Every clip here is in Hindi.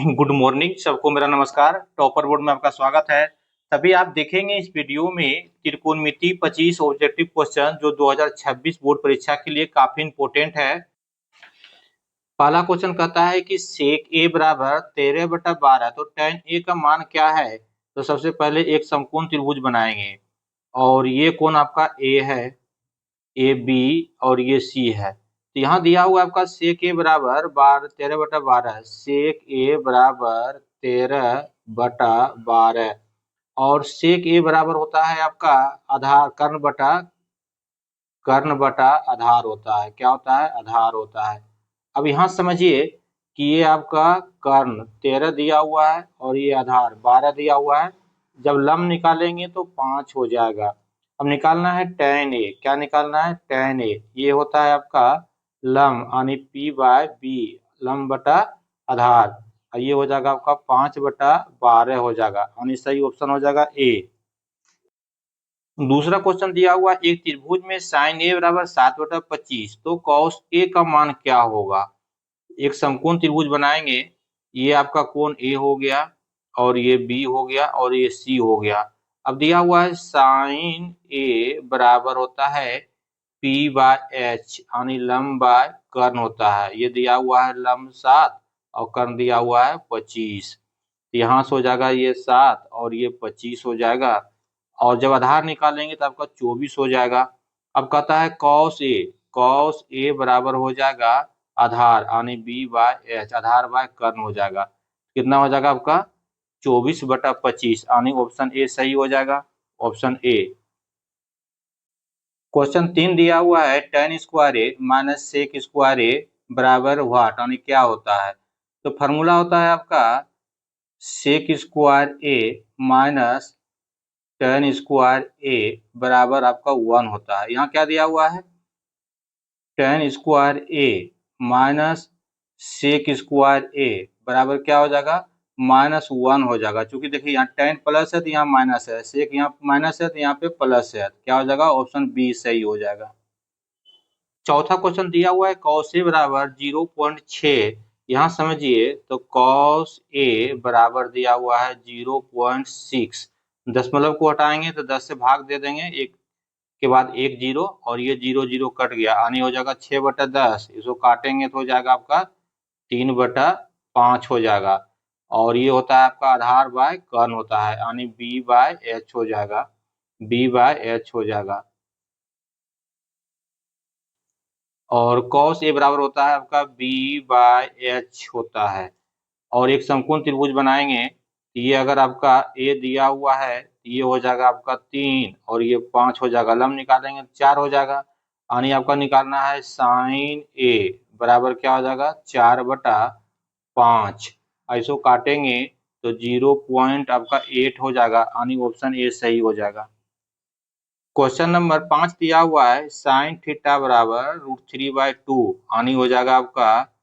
गुड मॉर्निंग सबको, मेरा नमस्कार। टॉपर बोर्ड में आपका स्वागत है। तभी आप देखेंगे इस वीडियो में त्रिकोणमिति 25 ऑब्जेक्टिव क्वेश्चन जो 2026 बोर्ड परीक्षा के लिए काफी इंपोर्टेंट है। पहला क्वेश्चन कहता है कि सेक ए बराबर 13/12, तो tan ए का मान क्या है। तो सबसे पहले एक समकोण त्रिभुज बनाएंगे और ये कोण आपका ए है, ए बी, और ये सी है। तो यहाँ दिया हुआ आपका सेक ए बराबर 13/12, सेक ए बराबर 13/12, और सेक ए बराबर होता है आपका आधार कर्ण बटा आधार होता है। क्या होता है? आधार होता है। अब यहाँ समझिए कि ये आपका कर्ण 13 दिया हुआ है और ये आधार 12 दिया हुआ है। जब लंब निकालेंगे तो 5 हो जाएगा। अब निकालना है tan ए। क्या निकालना है? tan ए। ये होता है आपका लंब यानी P/B, लंब बटा आधार। और ये हो जाएगा आपका 5/12 हो जाएगा, यानी सही ऑप्शन हो जाएगा ए। दूसरा क्वेश्चन दिया हुआ एक त्रिभुज में साइन ए बराबर 7/25, तो कॉस ए का मान क्या होगा। एक समकोण त्रिभुज बनाएंगे, ये आपका कोण ए हो गया और ये बी हो गया और ये सी हो गया। अब दिया हुआ है साइन ए बराबर होता है P/H, यानी लंब बाय कर्ण होता है। ये दिया हुआ है लंब 7 और कर्ण दिया हुआ है 25। यहाँ से हो जाएगा ये 7 और ये 25 हो जाएगा, और जब आधार निकालेंगे तो आपका 24 हो जाएगा। अब कहता है कॉस ए बराबर हो जाएगा आधार यानी B/H, आधार बाय कर्ण हो जाएगा। कितना हो जाएगा आपका? 24/25, यानी ऑप्शन ए सही हो जाएगा, ऑप्शन ए। क्वेश्चन 3 दिया हुआ है tan स्क्वायर ए माइनस सेक स्क्वायर ए बराबर व्हाट, यानी क्या होता है। तो फॉर्मूला होता है आपका सेक स्क्वायर ए माइनस tan स्क्वायर ए बराबर आपका 1 होता है। यहाँ क्या दिया हुआ है? tan स्क्वायर ए माइनस सेक स्क्वायर ए बराबर क्या हो जाएगा? -1 हो जाएगा। क्योंकि देखिए यहाँ tan प्लस है तो यहाँ माइनस है, सेक यहाँ माइनस है तो यहाँ पे प्लस है। क्या हो जाएगा? ऑप्शन बी सही हो जाएगा। चौथा क्वेश्चन दिया हुआ है cos ए बराबर 0.6। यहाँ समझिए तो cos ए बराबर दिया हुआ है 0.6। दशमलव को हटाएंगे तो 10 से भाग दे देंगे, एक के बाद एक जीरो, और ये 0 0 कट गया, यानी हो जाएगा 6/10। इसको काटेंगे तो हो जाएगा आपका 3/5 हो जाएगा। और ये होता है आपका आधार बाय कर्ण होता है, यानी B/H हो जाएगा, B/H हो जाएगा। और cos ए बराबर होता है आपका B/H होता है। और एक समकोण त्रिभुज बनाएंगे, ये अगर आपका ए दिया हुआ है, ये हो जाएगा आपका 3 और ये 5 हो जाएगा। लंब निकालेंगे 4 हो जाएगा, यानी आपका निकालना है साइन ए बराबर क्या हो जाएगा? 4/5। ऐसो काटेंगे तो 0.8 हो जाएगा, यानी ऑप्शन ए सही हो जाएगा। क्वेश्चन नंबर 5 दिया हुआ है साइन थीटा बराबर √3/2, यानी हो जाएगा आपका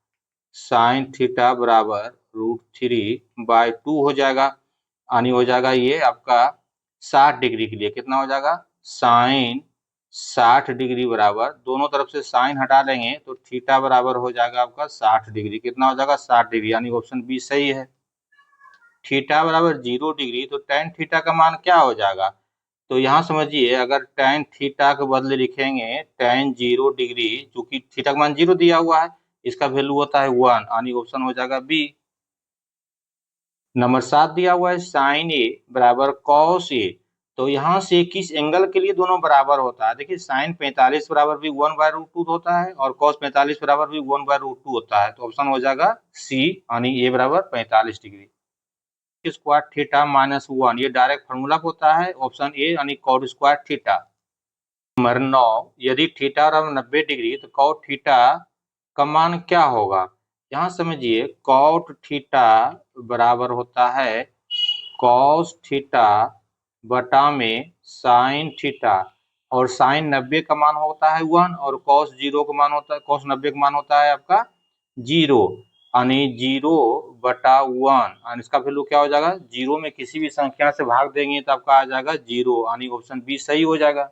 साइन थीटा बराबर √3/2 हो जाएगा, यानी हो जाएगा ये आपका 60 डिग्री के लिए। कितना हो जाएगा? साइन 60 डिग्री बराबर, दोनों तरफ से साइन हटा लेंगे तो थीटा बराबर हो जाएगा आपका 60 डिग्री। कितना हो जाएगा? 60 डिग्री, यानी ऑप्शन बी सही है। थीटा बराबर 0 डिग्री, तो tan थीटा का मान क्या हो जाएगा। तो यहाँ समझिए अगर tan थीटा के बदले लिखेंगे tan 0 डिग्री, चूंकि थीटा का मान 0 दिया हुआ है, इसका वैल्यू होता है 1, यानी ऑप्शन हो जाएगा बी। नंबर 7 दिया हुआ है साइन ए बराबर कॉस ए, तो यहाँ से किस एंगल के लिए दोनों बराबर होता है। देखिए साइन 45 बराबर भी 1/√2 होता है और कॉस 45 बराबर भी 1/√2 होता है। तो ऑप्शन हो जाएगा सी, यानी ए बराबर 45 डिग्री। स्क्वायर थीटा -1, ये डायरेक्ट फॉर्मूला होता है, ऑप्शन ए यानी कॉट स्क्वायर थीटा। नंबर 9, यदि थीटा बराबर 90 डिग्री तो कॉट थीटा का मान क्या होगा। यहाँ समझिए कॉट थीटा बराबर होता है कॉस थीटा बटा में साइन थीटा, और साइन 90 का मान होता है 1 और कॉस 0 का मान होता है, कॉस 90 का मान होता है आपका 0, यानी 0/1, और इसका वैल्यू क्या हो जाएगा? 0 में किसी भी संख्या से भाग देंगे तो आपका आ जाएगा 0, यानी ऑप्शन बी सही हो जाएगा।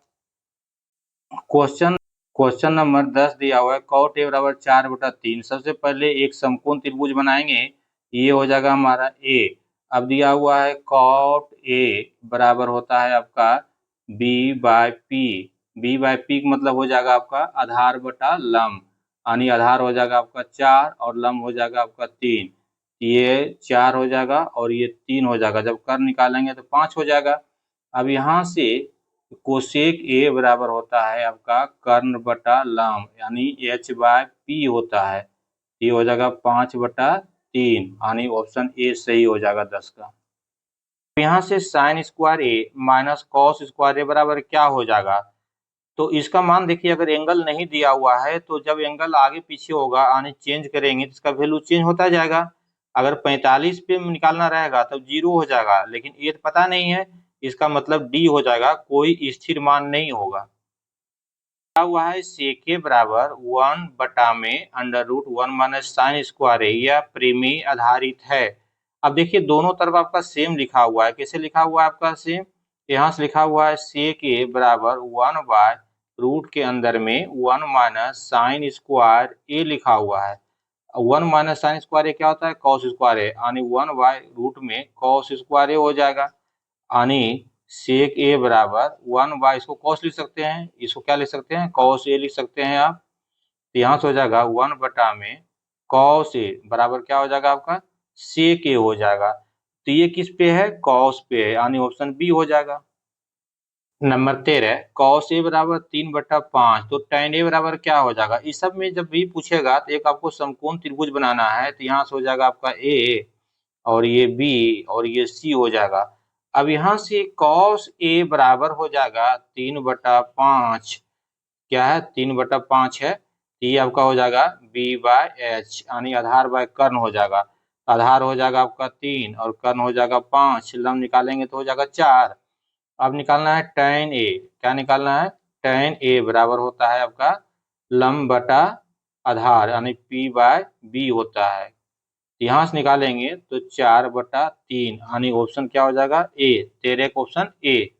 क्वेश्चन नंबर 10 दिया हुआ है कॉट ए बराबर 4/3। सबसे पहले एक समकोण त्रिभुज बनाएंगे, ये हो जाएगा हमारा ए। अब दिया हुआ है कॉट ए बराबर होता है आपका B by P. B by P का मतलब हो जाएगा आपका आधार बटा लंब, यानी आधार हो जाएगा आपका 4 और लंब हो जाएगा आपका 3। ये 4 हो जाएगा और ये 3 हो जाएगा, जब कर्ण निकालेंगे तो 5 हो जाएगा। अब यहाँ से कोसेक ए बराबर होता है आपका कर्ण बटा लंब, यानी एच बाय पी होता है। ये हो जाएगा 5/3, यानी ऑप्शन ए सही हो जाएगा 10 का। यहाँ से साइन स्क्वायर ए माइनस कॉस स्क्वायर ए बराबर क्या हो जाएगा? तो इसका मान देखिए, अगर एंगल नहीं दिया हुआ है तो जब एंगल आगे पीछे होगा यानी चेंज करेंगे तो इसका वैल्यू चेंज होता जाएगा। अगर 45 पे निकालना रहेगा तब 0 हो जाएगा, लेकिन ये तो पता नहीं है, इसका मतलब डी हो जाएगा, कोई स्थिर मान नहीं होगा। हुआ है सेके बराबर 1 में under root 1 minus sine square है, यह परिमेय आधारित है। अब देखिए दोनों तरफ आपका सेम लिखा हुआ है, कैसे लिखा हुआ है आपका सेम? यहाँ से लिखा हुआ है सेके बराबर 1 बाय रूट के अंदर में 1 माइनस साइन स्क्वायर ए लिखा हुआ है। 1 माइनस साइन स्क्वायर ए क्या होता है? कॉस स्क्वायर ए, यानी 1 बाय रूट में कॉस स्क्वायर ए हो जाएगा, यानी सेक ए बराबर 1 बाय, इसको कॉस लिख सकते हैं, इसको क्या लिख सकते हैं? कॉस ए लिख सकते हैं आप। तो यहाँ से हो जाएगा 1 में कॉस ए बराबर क्या हो जाएगा आपका? सेक ए हो जाएगा। तो ये किस पे है? कॉस पे है, यानी ऑप्शन बी हो जाएगा। नंबर 13 कॉस ए बराबर 3/5, तो tan ए बराबर क्या हो जाएगा? इस सब में जब भी पूछेगा तो एक आपको समकोण त्रिभुज बनाना है, तो यहाँ से हो जाएगा आपका ए और ये बी और ये सी हो जाएगा। अब यहाँ से कॉस ए बराबर हो जाएगा 3/5, क्या है? 3/5 है, ये आपका हो जाएगा बी बाय एच, यानी आधार बाय कर्ण हो जाएगा। आधार हो जाएगा आपका 3 और कर्ण हो जाएगा 5, लंब निकालेंगे तो हो जाएगा 4। अब निकालना है tan ए, क्या निकालना है? tan ए बराबर होता है आपका लंब बटा आधार, यानी पी बाय बी होता है। यहाँ से निकालेंगे तो 4/3, यानी ऑप्शन क्या हो जाएगा? ए। 13 का ऑप्शन ए।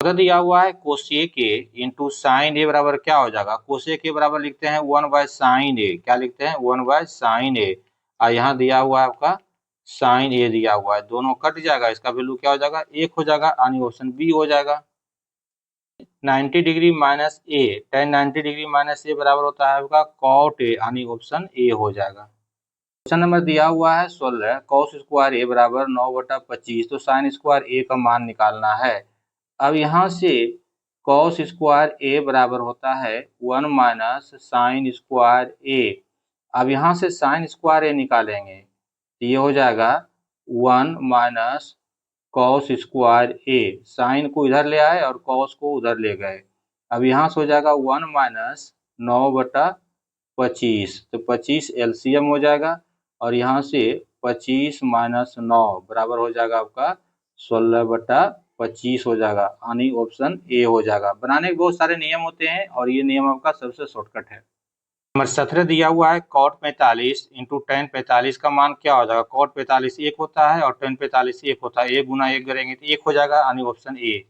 अगर दिया हुआ है कोसेक ए इंटू साइन ए बराबर क्या हो जाएगा? कोसेक ए बराबर लिखते हैं 1 बाय साइन ए, क्या लिखते हैं? 1 बाय साइन ए। और यहाँ दिया हुआ है आपका साइन ए दिया हुआ है, दोनों कट जाएगा, इसका वैल्यू क्या हो जाएगा? 1 हो जाएगा, यानी ऑप्शन बी हो जाएगा। 90 डिग्री माइनस ए, tan 90 डिग्री माइनस ए बराबर होता है आपका कॉट ए, यानी ऑप्शन ए हो जाएगा। क्वेश्चन नंबर दिया हुआ है 16 कॉस स्क्वायर ए बराबर 9/25, तो साइन स्क्वायर ए का मान निकालना है। अब यहाँ से कॉस स्क्वायर ए बराबर होता है 1 माइनस साइन स्क्वायर ए। अब यहाँ से साइन स्क्वायर ए निकालेंगे तो ये हो जाएगा 1 माइनस कॉस स्क्वायर ए। साइन को इधर ले आए और कॉस को उधर ले गए। अब यहाँ से हो जाएगा 1 माइनस 9/25, तो 25 एलसीएम हो जाएगा, और यहाँ से 25 माइनस 9 बराबर हो जाएगा आपका 16/25 हो जाएगा, यानी ऑप्शन ए हो जाएगा। बनाने के बहुत सारे नियम होते हैं और ये नियम आपका सबसे शॉर्टकट है। नंबर 17 दिया हुआ है कॉट 45 इंटू tan 45 का मान क्या हो जाएगा? कॉट 45 1 होता है और tan 45 1 होता है, 1 गुना 1 करेंगे तो 1 हो जाएगा, यानी ऑप्शन ए।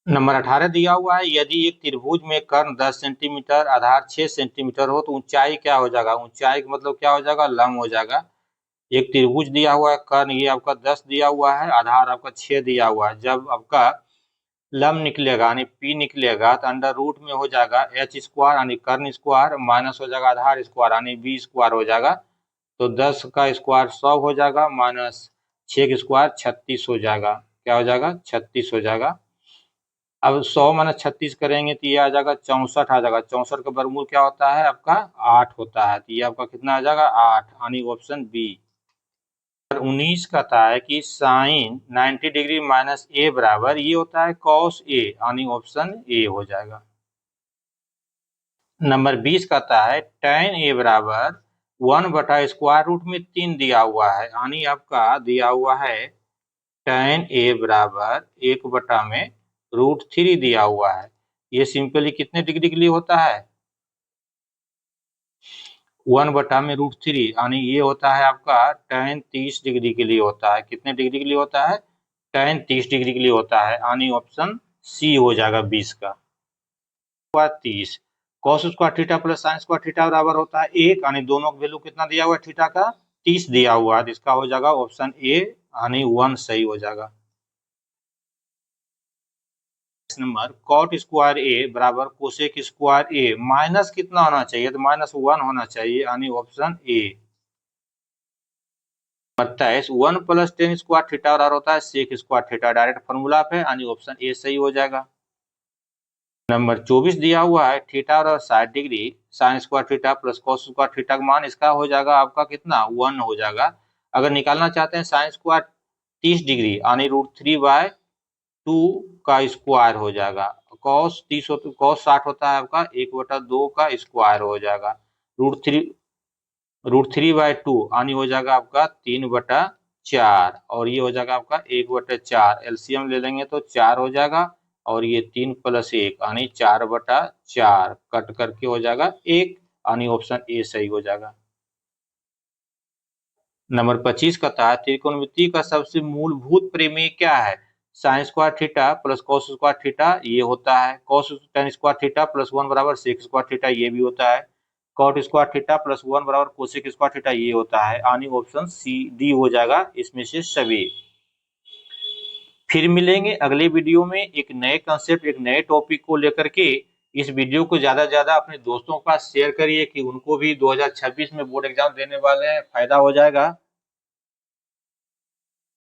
नंबर 18 दिया हुआ है यदि एक त्रिभुज में कर्ण 10 सेंटीमीटर आधार 6 सेंटीमीटर हो तो ऊंचाई क्या हो जाएगा? ऊंचाई का मतलब क्या हो जाएगा? लंब हो जाएगा। एक त्रिभुज दिया हुआ है, कर्ण ये आपका 10 दिया हुआ है, आधार आपका 6 दिया हुआ है। जब आपका लंब निकलेगा यानी पी निकलेगा तो अंडर रूट में हो जाएगा एच स्क्वायर, यानी कर्ण स्क्वायर, माइनस हो जाएगा आधार स्क्वायर, यानी बी स्क्वायर हो जाएगा। तो 10 का स्क्वायर 100 हो जाएगा, माइनस 6 का स्क्वायर 36 हो जाएगा। क्या हो जाएगा? 36 हो जाएगा। अब 100 माइनस 36 करेंगे तो ये आ जाएगा 64 आ जाएगा। 64 का वर्गमूल क्या होता है आपका? 8 होता है, तो ये आपका कितना आ जाएगा? 8, यानी ऑप्शन बी। 19 कहता है कि साइन 90 डिग्री माइनस ए बराबर ये होता है कॉस ए, यानी ऑप्शन ए हो जाएगा। नंबर 20 कहता है tan ए बराबर 1/√3 दिया हुआ है, यानी आपका दिया हुआ है tan ए बराबर 1/√3 दिया हुआ है। ये सिंपली कितने डिग्री के लिए होता है? 1/√3, यानी ये होता है आपका tan 30 डिग्री के लिए होता है। कितने डिग्री के लिए होता है? tan 30 डिग्री के लिए होता है, यानी ऑप्शन सी हो जाएगा 20 का। 30 cos square theta plus sine square theta बराबर होता है 1, यानी दोनों का वैल्यू कितना दिया हुआ है थीटा का 30 दिया हुआ है। इसका हो जाएगा ऑप्शन ए यानी 1 सही हो जाएगा। नंबर कॉट स्क्वायर ए बराबर कोसेक स्क्वायर ए माइनस कितना होना चाहिए, तो -1 होना चाहिए, यानी option A. 27 1 plus tan square theta बराबर होता है sec square theta, direct formula पे, यानी ऑप्शन ए सही हो जाएगा। नंबर 24 दिया हुआ है थीटा और 60 degree sine square theta plus cos square theta का मान, इसका हो जाएगा आपका कितना 1 हो जाएगा। अगर निकालना चाहते हैं साइन स्क्वायर 30 डिग्री यानी √3/2 का स्क्वायर हो जाएगा। कॉस 60 होता है आपका 1/2 का स्क्वायर हो जाएगा। √3/2 यानी हो जाएगा आपका 3/4 और ये हो जाएगा आपका 1/4। एलसीएम ले लेंगे तो 4 हो जाएगा और ये 3 + 1 यानी 4/4 कट करके हो जाएगा 1, यानी ऑप्शन ए सही हो जाएगा। नंबर 25 कहता है त्रिकोणमिति का सबसे मूलभूत प्रमेय क्या है? Sine square theta plus cos square theta ये होता है, cos tan square theta plus 1 बराबर सेक स्क्वायर थीटा ये भी होता है, कॉट स्क्वायर थीटा प्लस 1 बराबर कोसेक स्क्वायर थीटा ये होता है, यानी ऑप्शन सी डी हो जाएगा इसमें से सभी। फिर मिलेंगे अगले वीडियो में एक नए कंसेप्ट एक नए टॉपिक को लेकर के। इस वीडियो को ज्यादा से ज्यादा अपने दोस्तों के पास शेयर करिए कि उनको भी 2026 में बोर्ड एग्जाम देने वाले हैं, फायदा हो जाएगा।